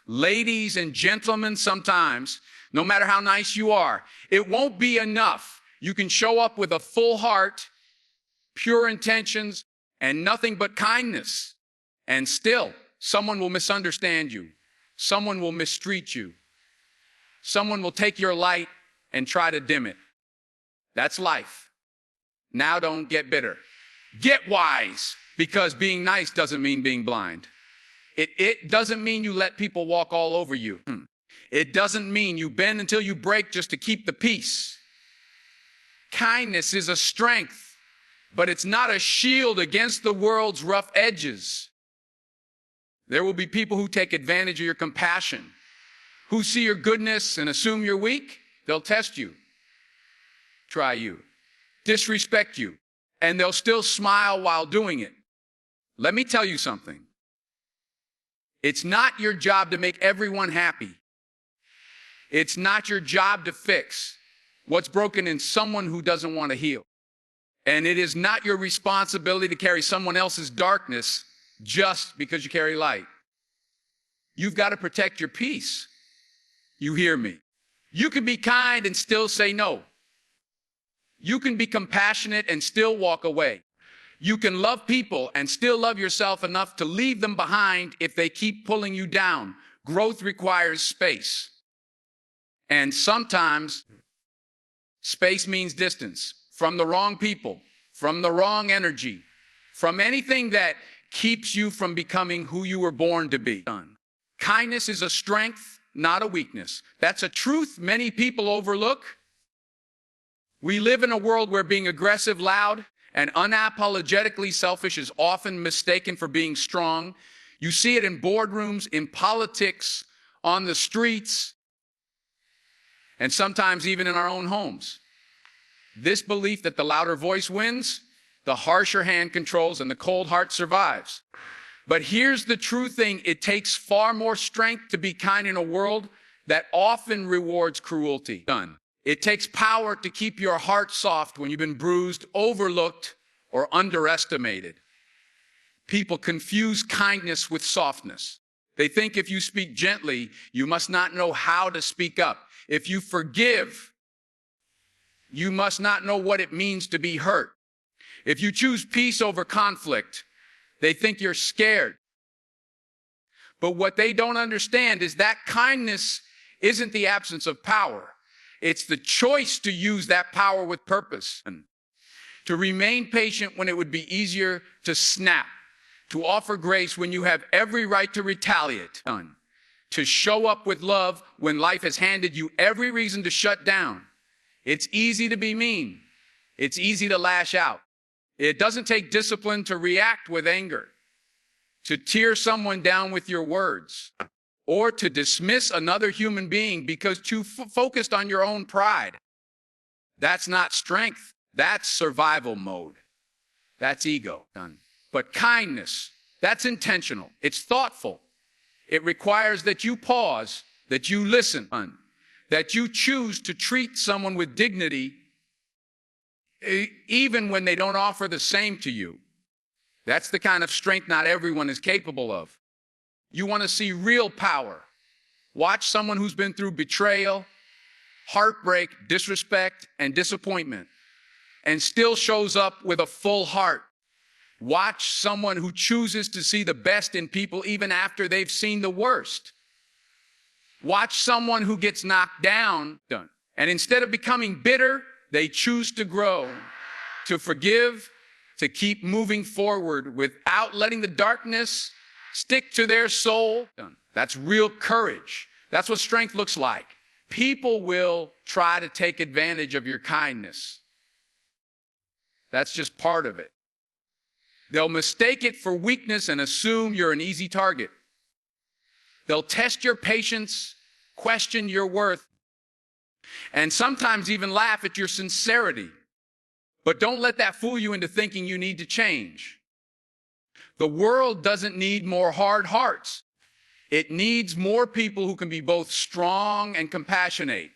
Ladies and gentlemen, sometimes, no matter how nice you are, it won't be enough. You can show up with a full heart, pure intentions, and nothing but kindness. And still, someone will misunderstand you. Someone will mistreat you. Someone will take your light and try to dim it. That's life. Now don't get bitter. Get wise, because being nice doesn't mean being blind. It doesn't mean you let people walk all over you. It doesn't mean you bend until you break just to keep the peace. Kindness is a strength, but it's not a shield against the world's rough edges. There will be people who take advantage of your compassion, who see your goodness and assume you're weak. They'll test you, try you, disrespect you, and they'll still smile while doing it. Let me tell you something. It's not your job to make everyone happy. It's not your job to fix what's broken in someone who doesn't want to heal. And it is not your responsibility to carry someone else's darkness just because you carry light. You've got to protect your peace. You hear me? You can be kind and still say no. You can be compassionate and still walk away. You can love people and still love yourself enough to leave them behind if they keep pulling you down. Growth requires space. And sometimes space means distance from the wrong people, from the wrong energy, from anything that keeps you from becoming who you were born to be. Kindness is a strength, not a weakness. That's a truth many people overlook. We live in a world where being aggressive, loud, and unapologetically selfish is often mistaken for being strong. You see it in boardrooms, in politics, on the streets, and sometimes even in our own homes. This belief that the louder voice wins, the harsher hand controls, and the cold heart survives. But here's the true thing. It takes far more strength to be kind in a world that often rewards cruelty. It takes power to keep your heart soft when you've been bruised, overlooked, or underestimated. People confuse kindness with softness. They think if you speak gently, you must not know how to speak up. If you forgive, you must not know what it means to be hurt. If you choose peace over conflict, they think you're scared. But what they don't understand is that kindness isn't the absence of power. It's the choice to use that power with purpose, to remain patient when it would be easier to snap, to offer grace when you have every right to retaliate, to show up with love when life has handed you every reason to shut down. It's easy to be mean. It's easy to lash out. It doesn't take discipline to react with anger, to tear someone down with your words, or to dismiss another human being because too focused on your own pride. That's not strength. That's survival mode. That's ego. But kindness, that's intentional. It's thoughtful. It requires that you pause, that you listen, that you choose to treat someone with dignity even when they don't offer the same to you. That's the kind of strength not everyone is capable of. You want to see real power. Watch someone who's been through betrayal, heartbreak, disrespect, and disappointment, and still shows up with a full heart. Watch someone who chooses to see the best in people even after they've seen the worst. Watch someone who gets knocked down, and instead of becoming bitter, they choose to grow, to forgive, to keep moving forward without letting the darkness stick to their soul. That's real courage. That's what strength looks like. People will try to take advantage of your kindness. That's just part of it. They'll mistake it for weakness and assume you're an easy target. They'll test your patience, question your worth, and sometimes even laugh at your sincerity. But don't let that fool you into thinking you need to change. The world doesn't need more hard hearts. It needs more people who can be both strong and compassionate.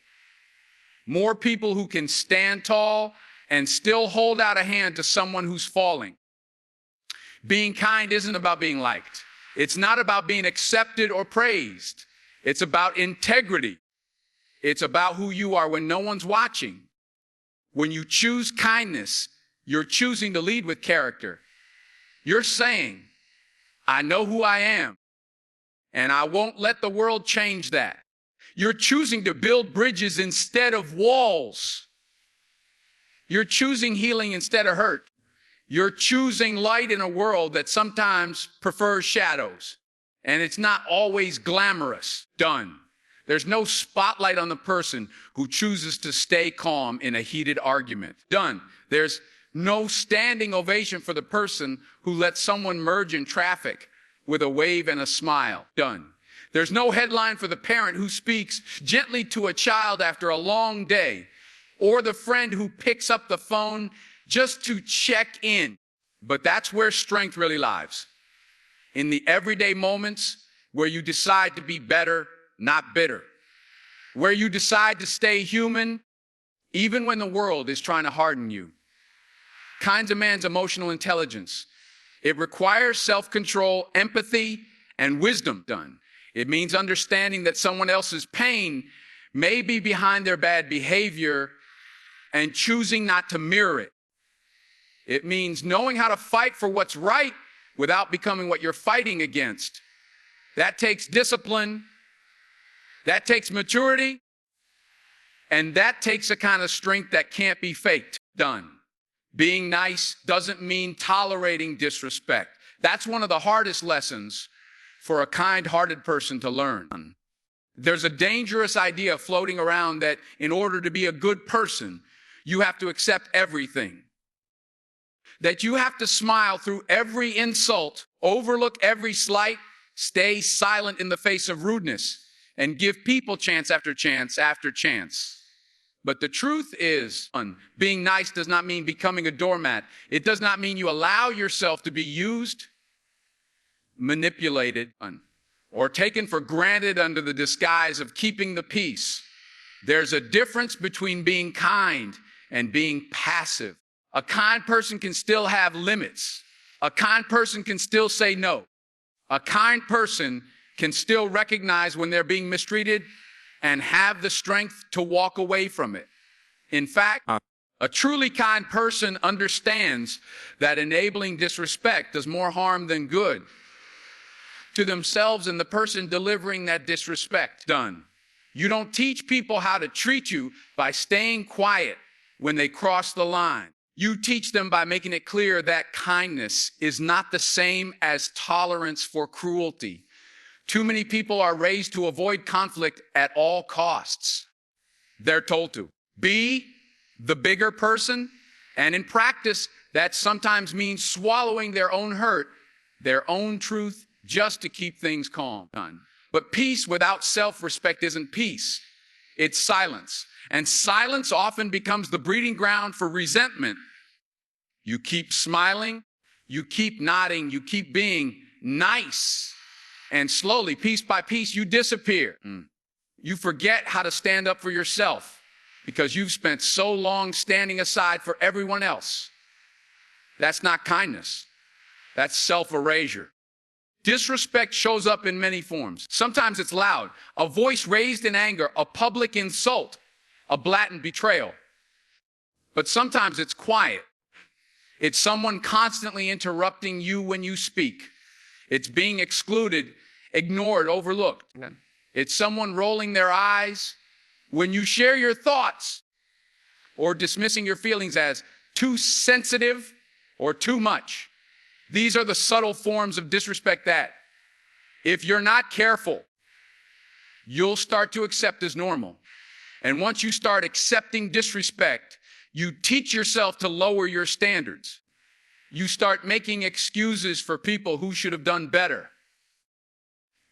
More people who can stand tall and still hold out a hand to someone who's falling. Being kind isn't about being liked. It's not about being accepted or praised. It's about integrity. It's about who you are when no one's watching. When you choose kindness, you're choosing to lead with character. You're saying, I know who I am, and I won't let the world change that. You're choosing to build bridges instead of walls. You're choosing healing instead of hurt. You're choosing light in a world that sometimes prefers shadows. And it's not always glamorous. Done. There's no spotlight on the person who chooses to stay calm in a heated argument. Done. There's no standing ovation for the person who lets someone merge in traffic with a wave and a smile. Done. There's no headline for the parent who speaks gently to a child after a long day, or the friend who picks up the phone just to check in. But that's where strength really lies. In the everyday moments where you decide to be better, not bitter. Where you decide to stay human, even when the world is trying to harden you. Kind demands emotional intelligence. It requires self-control, empathy, and wisdom. Done. It means understanding that someone else's pain may be behind their bad behavior and choosing not to mirror it. It means knowing how to fight for what's right without becoming what you're fighting against. That takes discipline, that takes maturity, and that takes a kind of strength that can't be faked. Done. Being nice doesn't mean tolerating disrespect. That's one of the hardest lessons for a kind-hearted person to learn. There's a dangerous idea floating around that in order to be a good person, you have to accept everything. That you have to smile through every insult, overlook every slight, stay silent in the face of rudeness, and give people chance after chance after chance. But the truth is, being nice does not mean becoming a doormat. It does not mean you allow yourself to be used, manipulated, or taken for granted under the disguise of keeping the peace. There's a difference between being kind and being passive. A kind person can still have limits. A kind person can still say no. A kind person can still recognize when they're being mistreated and have the strength to walk away from it. In fact, a truly kind person understands that enabling disrespect does more harm than good to themselves and the person delivering that disrespect. Done. You don't teach people how to treat you by staying quiet when they cross the line. You teach them by making it clear that kindness is not the same as tolerance for cruelty. Too many people are raised to avoid conflict at all costs. They're told to be the bigger person, and in practice, that sometimes means swallowing their own hurt, their own truth, just to keep things calm. But peace without self-respect isn't peace. It's silence. And silence often becomes the breeding ground for resentment. You keep smiling, you keep nodding, you keep being nice. And slowly, piece by piece, you disappear. You forget how to stand up for yourself because you've spent so long standing aside for everyone else. That's not kindness. That's self-erasure. Disrespect shows up in many forms. Sometimes it's loud, a voice raised in anger, a public insult, a blatant betrayal. But sometimes it's quiet. It's someone constantly interrupting you when you speak. It's being excluded, ignored, overlooked. It's someone rolling their eyes when you share your thoughts or dismissing your feelings as too sensitive or too much. These are the subtle forms of disrespect that, if you're not careful, you'll start to accept as normal. And once you start accepting disrespect, you teach yourself to lower your standards. You start making excuses for people who should have done better.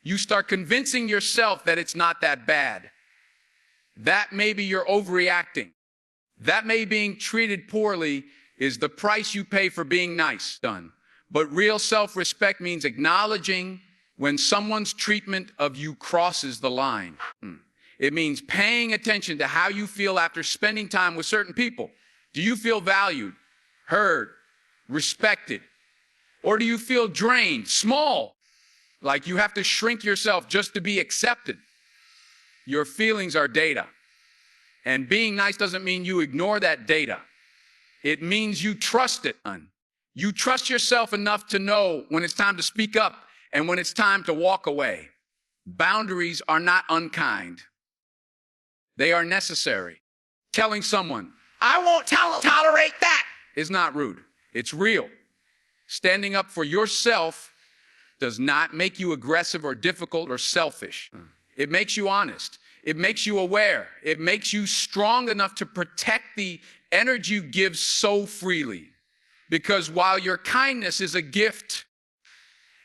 You start convincing yourself that it's not that bad. That maybe you're overreacting. That may being treated poorly is the price you pay for being nice. Done. But real self-respect means acknowledging when someone's treatment of you crosses the line. It means paying attention to how you feel after spending time with certain people. Do you feel valued, heard, respected? Or do you feel drained, small, like you have to shrink yourself just to be accepted? Your feelings are data. And being nice doesn't mean you ignore that data. It means you trust it. You trust yourself enough to know when it's time to speak up and when it's time to walk away. Boundaries are not unkind. They are necessary. Telling someone, "I won't tolerate that," is not rude. It's real. Standing up for yourself does not make you aggressive or difficult or selfish. It makes you honest. It makes you aware. It makes you strong enough to protect the energy you give so freely. Because while your kindness is a gift,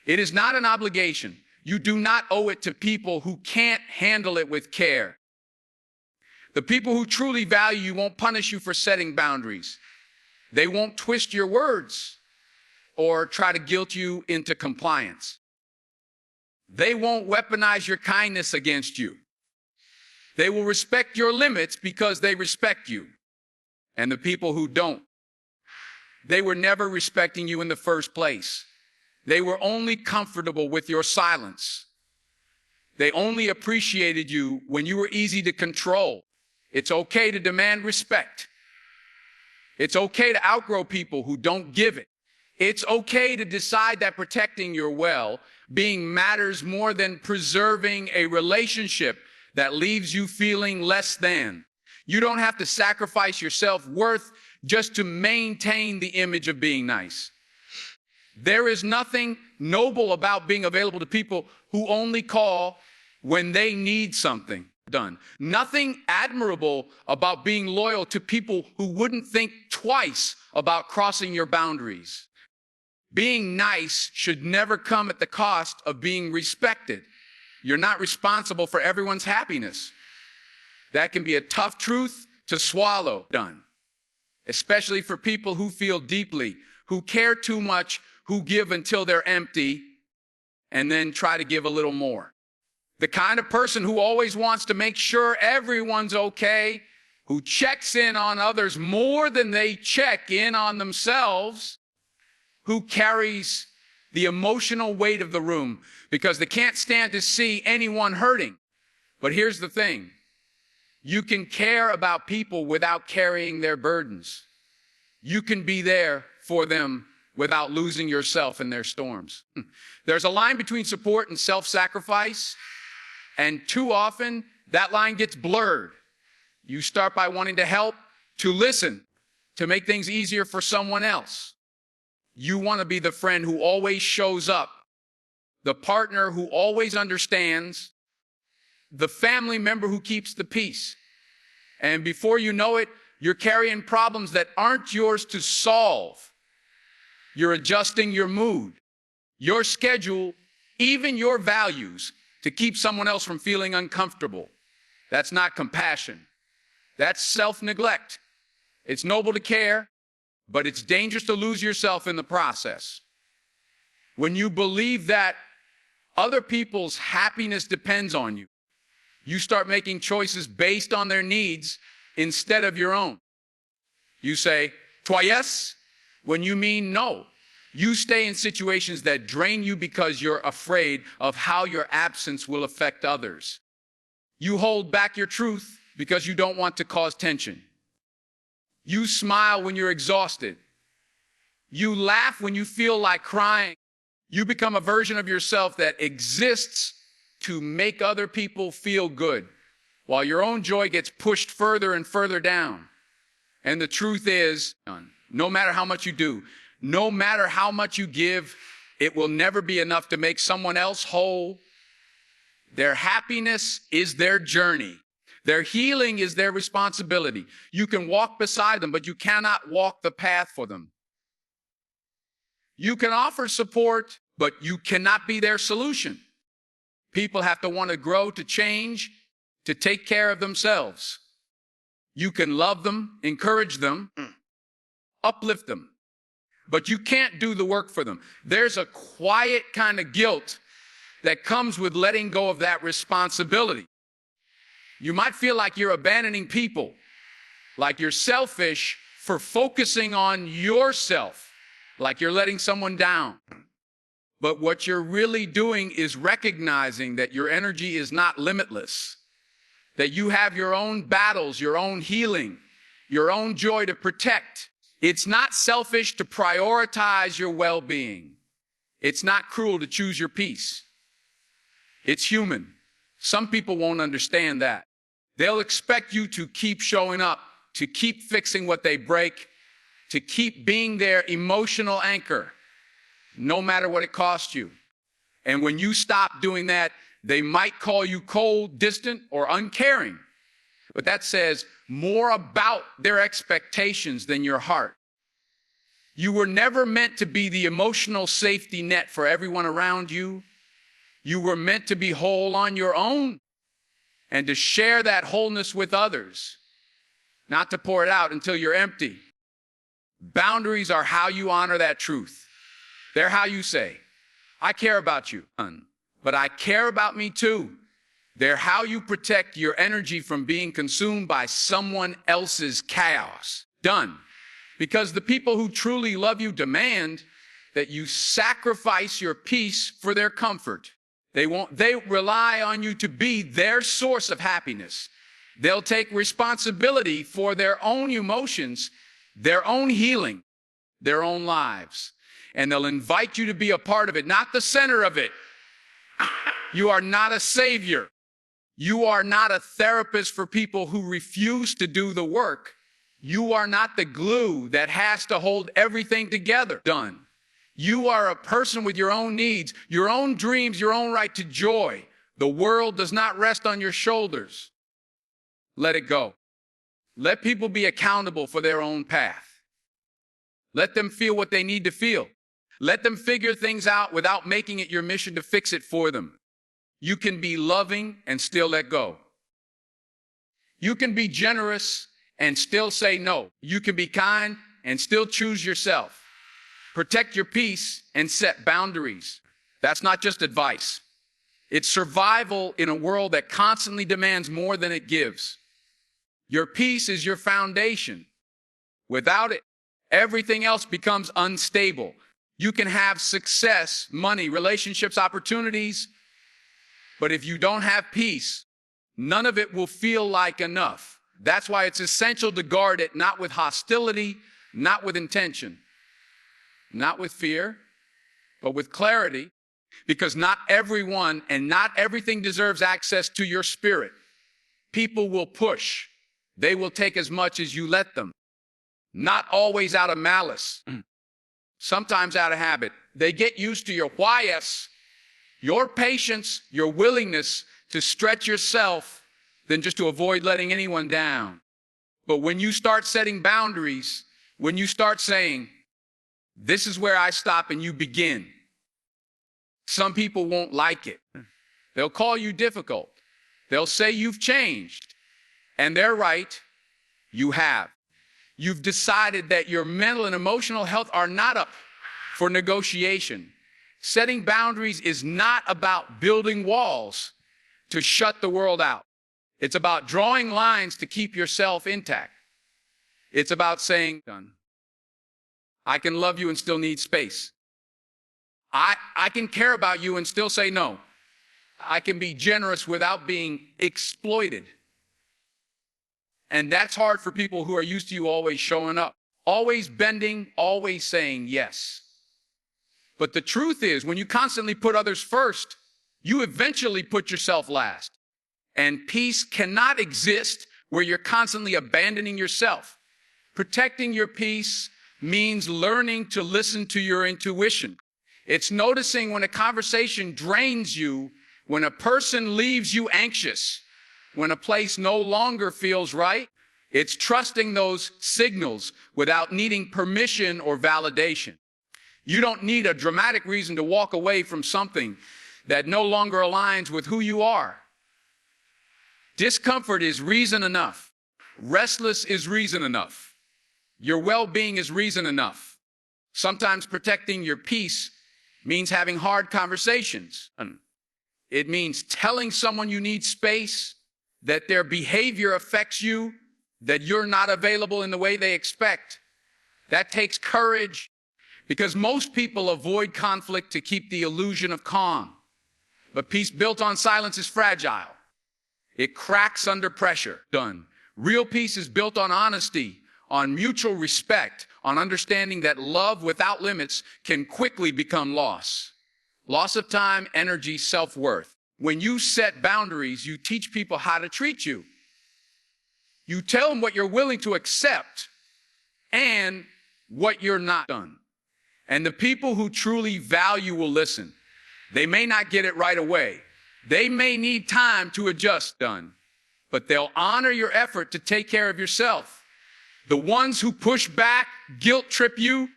it is not an obligation. You do not owe it to people who can't handle it with care. The people who truly value you won't punish you for setting boundaries. They won't twist your words or try to guilt you into compliance. They won't weaponize your kindness against you. They will respect your limits because they respect you. And the people who don't, they were never respecting you in the first place. They were only comfortable with your silence. They only appreciated you when you were easy to control. It's okay to demand respect. It's okay to outgrow people who don't give it. It's okay to decide that protecting your well-being matters more than preserving a relationship that leaves you feeling less than. You don't have to sacrifice your self-worth just to maintain the image of being nice. There is nothing noble about being available to people who only call when they need something done. Nothing admirable about being loyal to people who wouldn't think twice about crossing your boundaries. Being nice should never come at the cost of being respected. You're not responsible for everyone's happiness. That can be a tough truth to swallow, especially for people who feel deeply, who care too much, who give until they're empty, and then try to give a little more. The kind of person who always wants to make sure everyone's okay, who checks in on others more than they check in on themselves, who carries the emotional weight of the room because they can't stand to see anyone hurting. But here's the thing. You can care about people without carrying their burdens. You can be there for them without losing yourself in their storms. There's a line between support and self-sacrifice, and too often that line gets blurred. You start by wanting to help, to listen, to make things easier for someone else. You want to be the friend who always shows up, the partner who always understands, the family member who keeps the peace. And before you know it, you're carrying problems that aren't yours to solve. You're adjusting your mood, your schedule, even your values to keep someone else from feeling uncomfortable. That's not compassion. That's self-neglect. It's noble to care, but it's dangerous to lose yourself in the process. When you believe that other people's happiness depends on you, you start making choices based on their needs instead of your own. You say, "Toi yes," when you mean no. You stay in situations that drain you because you're afraid of how your absence will affect others. You hold back your truth because you don't want to cause tension. You smile when you're exhausted. You laugh when you feel like crying. You become a version of yourself that exists to make other people feel good, while your own joy gets pushed further and further down. And the truth is, no matter how much you do, no matter how much you give, it will never be enough to make someone else whole. Their happiness is their journey. Their healing is their responsibility. You can walk beside them, but you cannot walk the path for them. You can offer support, but you cannot be their solution. People have to want to grow, to change, to take care of themselves. You can love them, encourage them, uplift them, but you can't do the work for them. There's a quiet kind of guilt that comes with letting go of that responsibility. You might feel like you're abandoning people, like you're selfish for focusing on yourself, like you're letting someone down. But what you're really doing is recognizing that your energy is not limitless. that you have your own battles, your own healing, your own joy to protect. It's not selfish to prioritize your well-being. It's not cruel to choose your peace. It's human. Some people won't understand that. They'll expect you to keep showing up, to keep fixing what they break, to keep being their emotional anchor, no matter what it costs you. And when you stop doing that, they might call you cold, distant, or uncaring. But that says more about their expectations than your heart. You were never meant to be the emotional safety net for everyone around you. You were meant to be whole on your own and to share that wholeness with others, not to pour it out until you're empty. Boundaries are how you honor that truth. They're how you say, I care about you, but I care about me too. They're how you protect your energy from being consumed by someone else's chaos. Done. Because the people who truly love you demand that you sacrifice your peace for their comfort. They rely on you to be their source of happiness. They'll take responsibility for their own emotions, their own healing, their own lives. And they'll invite you to be a part of it, not the center of it. You are not a savior. You are not a therapist for people who refuse to do the work. You are not the glue that has to hold everything together. Done. You are a person with your own needs, your own dreams, your own right to joy. The world does not rest on your shoulders. Let it go. Let people be accountable for their own path. Let them feel what they need to feel. Let them figure things out without making it your mission to fix it for them. You can be loving and still let go. You can be generous and still say no. You can be kind and still choose yourself. Protect your peace and set boundaries. That's not just advice. It's survival in a world that constantly demands more than it gives. Your peace is your foundation. Without it, everything else becomes unstable. You can have success, money, relationships, opportunities, but if you don't have peace, none of it will feel like enough. That's why it's essential to guard it, not with hostility, not with intention, not with fear, but with clarity, because not everyone and not everything deserves access to your spirit. People will push. They will take as much as you let them, not always out of malice, sometimes out of habit. They get used to your why-ess, your patience, your willingness to stretch yourself than just to avoid letting anyone down. But when you start setting boundaries, when you start saying, this is where I stop and you begin, some people won't like it. They'll call you difficult. They'll say you've changed. And they're right, you have. You've decided that your mental and emotional health are not up for negotiation. Setting boundaries is not about building walls to shut the world out. It's about drawing lines to keep yourself intact. It's about saying, I can love you and still need space. I can care about you and still say no. I can be generous without being exploited. And that's hard for people who are used to you always showing up, always bending, always saying yes. But the truth is, when you constantly put others first, you eventually put yourself last. And peace cannot exist where you're constantly abandoning yourself. Protecting your peace means learning to listen to your intuition. It's noticing when a conversation drains you, when a person leaves you anxious, when a place no longer feels right. It's trusting those signals without needing permission or validation. You don't need a dramatic reason to walk away from something that no longer aligns with who you are. Discomfort is reason enough. Restless is reason enough. Your well-being is reason enough. Sometimes protecting your peace means having hard conversations. It means telling someone you need space, that their behavior affects you, that you're not available in the way they expect. That takes courage, because most people avoid conflict to keep the illusion of calm. But peace built on silence is fragile. It cracks under pressure. Done. Real peace is built on honesty, on mutual respect, on understanding that love without limits can quickly become loss. Loss of time, energy, self-worth. When you set boundaries, you teach people how to treat you. You tell them what you're willing to accept and what you're not done. And the people who truly value will listen. They may not get it right away. They may need time to adjust, done. But they'll honor your effort to take care of yourself. The ones who push back, guilt trip you,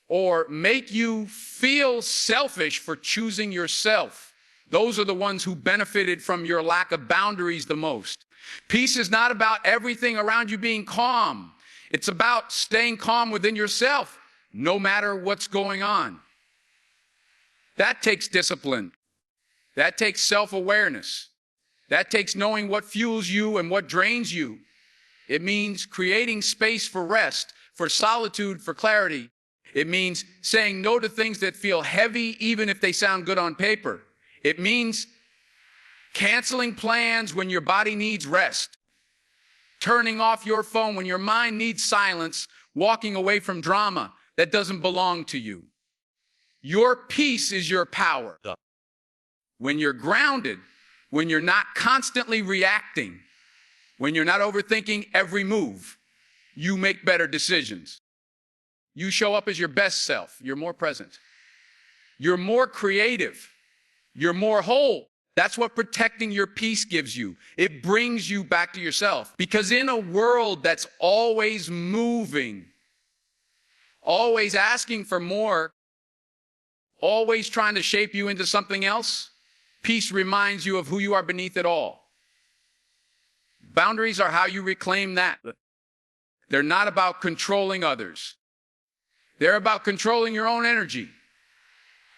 or make you feel selfish for choosing yourself, those are the ones who benefited from your lack of boundaries the most. Peace is not about everything around you being calm. It's about staying calm within yourself, no matter what's going on. That takes discipline. That takes self-awareness. That takes knowing what fuels you and what drains you. It means creating space for rest, for solitude, for clarity. It means saying no to things that feel heavy, even if they sound good on paper. It means canceling plans when your body needs rest, turning off your phone when your mind needs silence, walking away from drama that doesn't belong to you. Your peace is your power. When you're grounded, when you're not constantly reacting, when you're not overthinking every move, you make better decisions. You show up as your best self. You're more present. You're more creative. You're more whole. That's what protecting your peace gives you. It brings you back to yourself. Because in a world that's always moving, always asking for more, always trying to shape you into something else, peace reminds you of who you are beneath it all. Boundaries are how you reclaim that. They're not about controlling others. They're about controlling your own energy,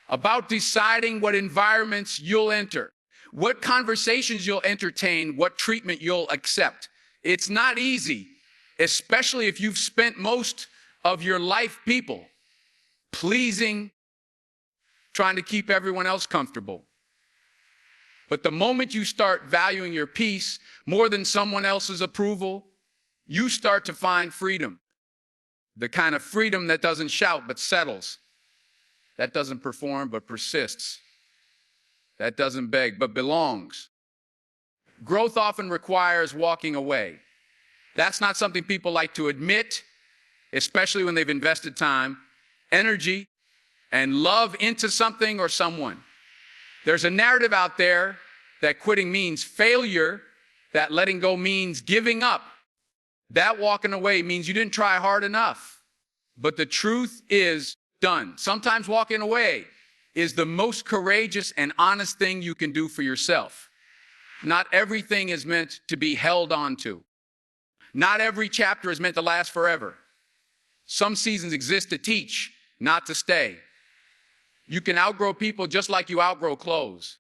about deciding what environments you'll enter, what conversations you'll entertain, what treatment you'll accept. It's not easy, especially if you've spent most of your life pleasing, trying to keep everyone else comfortable. But the moment you start valuing your peace more than someone else's approval, you start to find freedom. The kind of freedom that doesn't shout but settles, that doesn't perform but persists, that doesn't beg but belongs. Growth often requires walking away. That's not something people like to admit, especially when they've invested time, energy, and love into something or someone. There's a narrative out there that quitting means failure, that letting go means giving up, that walking away means you didn't try hard enough. But the truth is done. Sometimes walking away is the most courageous and honest thing you can do for yourself. Not everything is meant to be held on to. Not every chapter is meant to last forever. Some seasons exist to teach, not to stay. You can outgrow people just like you outgrow clothes.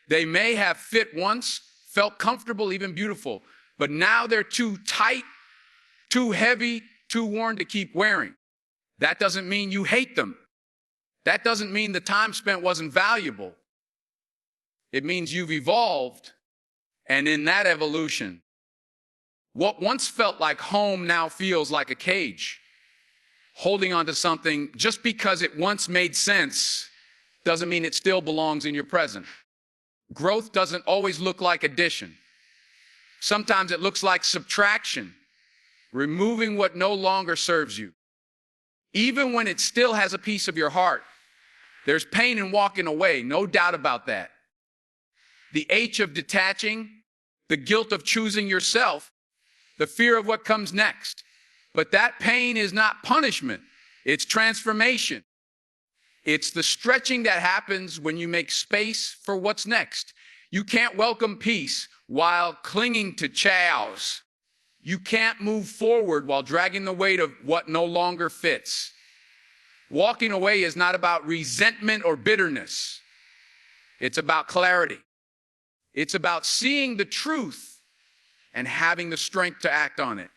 They may have fit once, felt comfortable, even beautiful, but now they're too tight, too heavy, too worn to keep wearing. That doesn't mean you hate them. That doesn't mean the time spent wasn't valuable. It means you've evolved, and in that evolution, what once felt like home now feels like a cage. Holding on to something just because it once made sense doesn't mean it still belongs in your present. Growth doesn't always look like addition. Sometimes it looks like subtraction, removing what no longer serves you. Even when it still has a piece of your heart, there's pain in walking away, no doubt about that. The H of detaching, the guilt of choosing yourself, the fear of what comes next. But that pain is not punishment, it's transformation. It's the stretching that happens when you make space for what's next. You can't welcome peace while clinging to chows. You can't move forward while dragging the weight of what no longer fits. Walking away is not about resentment or bitterness. It's about clarity. It's about seeing the truth and having the strength to act on it.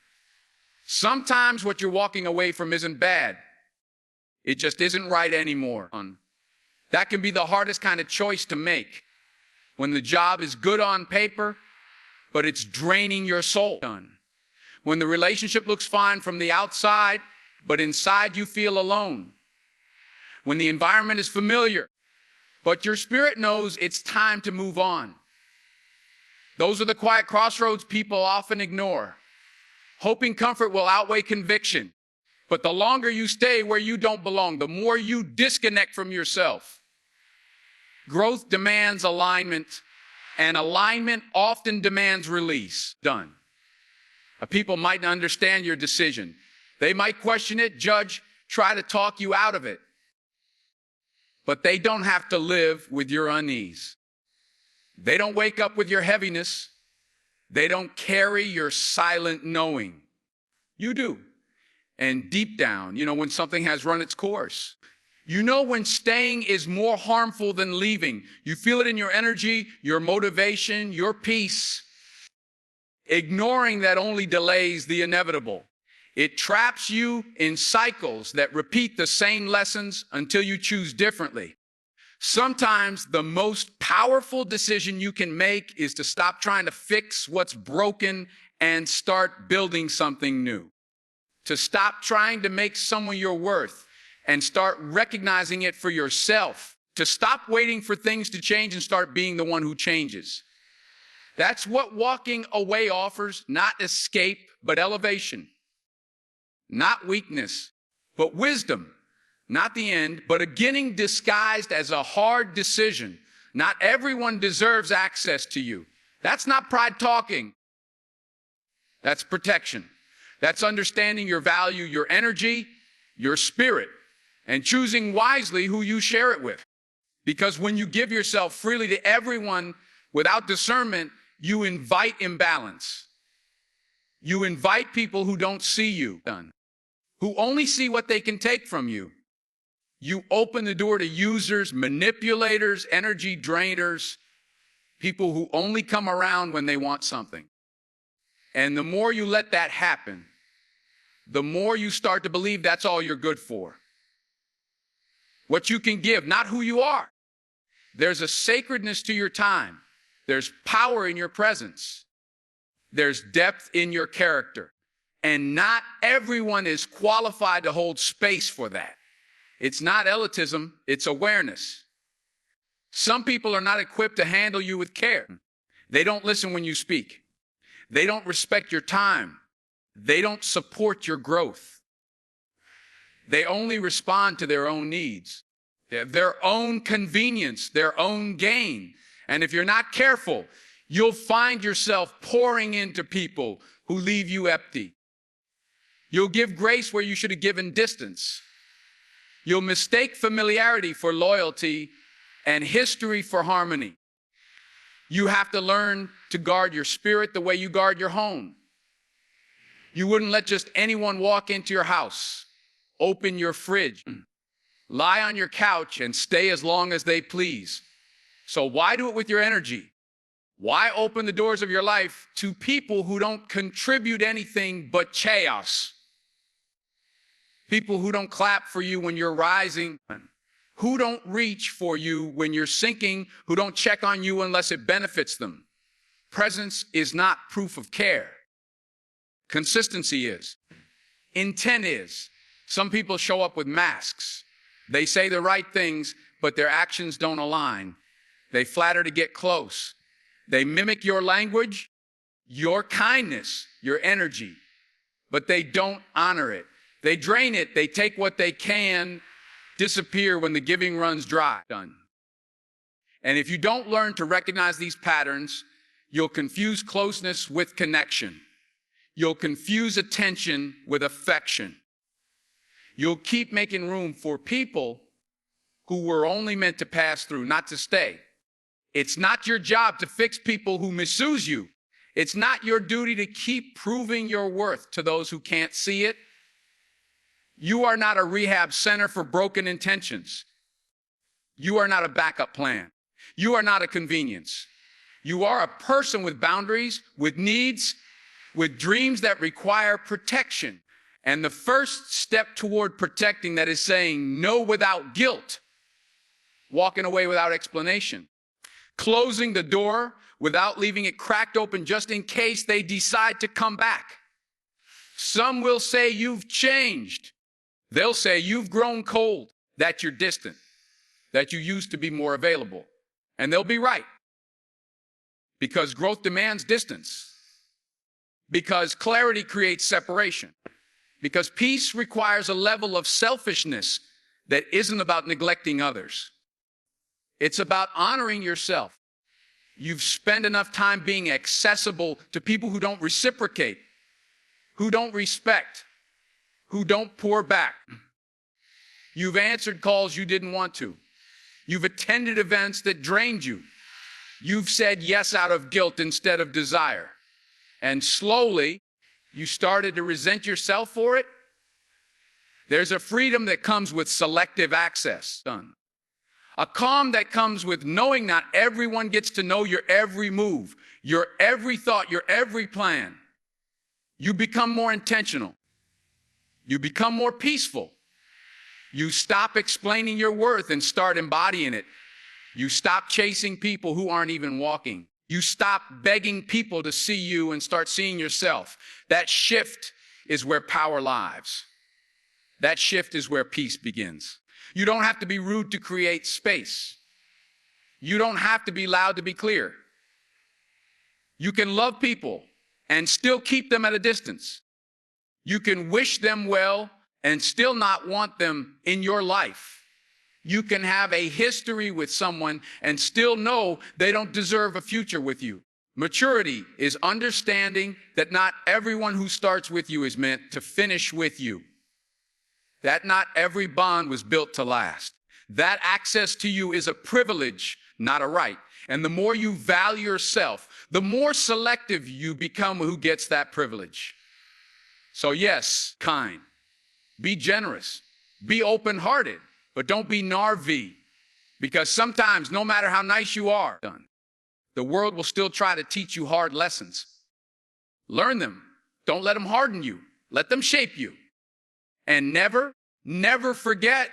Sometimes what you're walking away from isn't bad. It just isn't right anymore. That can be the hardest kind of choice to make. When the job is good on paper, but it's draining your soul. When the relationship looks fine from the outside, but inside you feel alone. When the environment is familiar, but your spirit knows it's time to move on. Those are the quiet crossroads people often ignore. Hoping comfort will outweigh conviction. But the longer you stay where you don't belong, the more you disconnect from yourself. Growth demands alignment, and alignment often demands release. People might not understand your decision. They might question it, judge, try to talk you out of it. But they don't have to live with your unease. They don't wake up with your heaviness. They don't carry your silent knowing. You do. And deep down, you know when something has run its course. You know when staying is more harmful than leaving. You feel it in your energy, your motivation, your peace. Ignoring that only delays the inevitable. It traps you in cycles that repeat the same lessons until you choose differently. Sometimes the most powerful decision you can make is to stop trying to fix what's broken and start building something new. To stop trying to make someone your worth and start recognizing it for yourself. To stop waiting for things to change and start being the one who changes. That's what walking away offers, not escape, but elevation. Not weakness, but wisdom. Not the end, but a beginning disguised as a hard decision. Not everyone deserves access to you. That's not pride talking. That's protection. That's understanding your value, your energy, your spirit, and choosing wisely who you share it with. Because when you give yourself freely to everyone without discernment, you invite imbalance. You invite people who don't see you, who only see what they can take from you. You open the door to users, manipulators, energy drainers, people who only come around when they want something. And the more you let that happen, the more you start to believe that's all you're good for. What you can give, not who you are. There's a sacredness to your time. There's power in your presence. There's depth in your character. And not everyone is qualified to hold space for that. It's not elitism, it's awareness. Some people are not equipped to handle you with care. They don't listen when you speak. They don't respect your time. They don't support your growth. They only respond to their own needs, their own convenience, their own gain. And if you're not careful, you'll find yourself pouring into people who leave you empty. You'll give grace where you should have given distance. You'll mistake familiarity for loyalty and history for harmony. You have to learn to guard your spirit the way you guard your home. You wouldn't let just anyone walk into your house, open your fridge, lie on your couch, and stay as long as they please. So why do it with your energy? Why open the doors of your life to people who don't contribute anything but chaos? People who don't clap for you when you're rising, who don't reach for you when you're sinking, who don't check on you unless it benefits them. Presence is not proof of care. Consistency is. Intent is. Some people show up with masks. They say the right things, but their actions don't align. They flatter to get close. They mimic your language, your kindness, your energy, but they don't honor it. They drain it. They take what they can, disappear when the giving runs dry. Done. And if you don't learn to recognize these patterns, you'll confuse closeness with connection. You'll confuse attention with affection. You'll keep making room for people who were only meant to pass through, not to stay. It's not your job to fix people who misuse you. It's not your duty to keep proving your worth to those who can't see it. You are not a rehab center for broken intentions. You are not a backup plan. You are not a convenience. You are a person with boundaries, with needs, with dreams that require protection. And the first step toward protecting that is saying no without guilt, walking away without explanation, closing the door without leaving it cracked open just in case they decide to come back. Some will say you've changed. They'll say you've grown cold, that you're distant, that you used to be more available. And they'll be right. Because growth demands distance. Because clarity creates separation. Because peace requires a level of selfishness that isn't about neglecting others. It's about honoring yourself. You've spent enough time being accessible to people who don't reciprocate, who don't respect, who don't pour back. You've answered calls you didn't want to. You've attended events that drained you. You've said yes out of guilt instead of desire. And slowly, you started to resent yourself for it. There's a freedom that comes with selective access. A calm that comes with knowing not everyone gets to know your every move, your every thought, your every plan. You become more intentional. You become more peaceful. You stop explaining your worth and start embodying it. You stop chasing people who aren't even walking. You stop begging people to see you and start seeing yourself. That shift is where power lives. That shift is where peace begins. You don't have to be rude to create space. You don't have to be loud to be clear. You can love people and still keep them at a distance. You can wish them well and still not want them in your life. You can have a history with someone and still know they don't deserve a future with you. Maturity is understanding that not everyone who starts with you is meant to finish with you. That not every bond was built to last. That access to you is a privilege, not a right. And the more you value yourself, the more selective you become who gets that privilege. So yes, kind. Be generous. Be open-hearted. But don't be narvy. Because sometimes, no matter how nice you are, the world will still try to teach you hard lessons. Learn them. Don't let them harden you. Let them shape you. And never, never forget,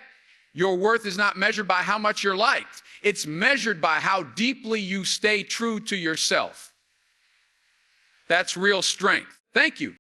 your worth is not measured by how much you're liked. It's measured by how deeply you stay true to yourself. That's real strength. Thank you.